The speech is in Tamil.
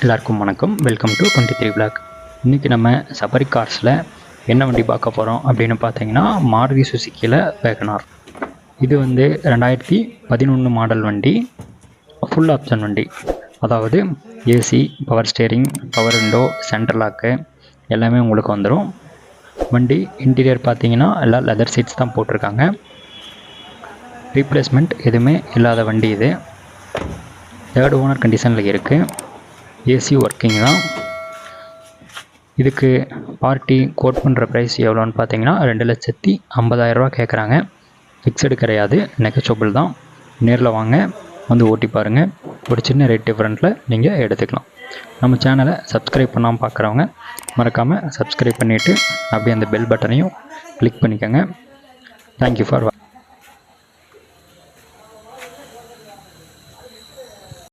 எல்லாருக்கும் வணக்கம். Welcome to 23 Black. இன்றைக்கி நம்ம சஃபாரி கார்ஸில் என்ன வண்டி பார்க்க போகிறோம் அப்படின்னு பார்த்தீங்கன்னா மாருதி சுசுக்கியில் வேகனார். இது 2011 மாடல் வண்டி, ஃபுல் ஆப்ஷன் வண்டி. அதாவது AC, power steering, power window, central lock எல்லாமே உங்களுக்கு வந்துடும். வண்டி இன்டீரியர் பார்த்தீங்கன்னா எல்லாம் லெதர் சீட்ஸ் தான் போட்டிருக்காங்க. ரீப்ளேஸ்மெண்ட் எதுவுமே இல்லாத வண்டி இது. 3rd ஓனர் கண்டிஷனில் இருக்குது. ஏசி ஒர்க்கிங் தான். இதுக்கு பார்ட்டி கோட் பண்ணுற ப்ரைஸ் எவ்வளோன்னு பார்த்தீங்கன்னா 2,50,000 கேட்குறாங்க. ஃபிக்ஸடு கிடையாது, நெகோஷியபிள் தான். நேரில் வாங்க, வந்து ஓட்டி பாருங்கள். ஒரு சின்ன ரேட் டிஃப்ரெண்ட்டில் நீங்கள் எடுத்துக்கலாம். நம்ம சேனலை சப்ஸ்கிரைப் பண்ணாமல் பார்க்குறவங்க மறக்காமல் சப்ஸ்கிரைப் பண்ணிவிட்டு அப்படியே அந்த பெல் பட்டனையும் கிளிக் பண்ணிக்கோங்க. Thank you for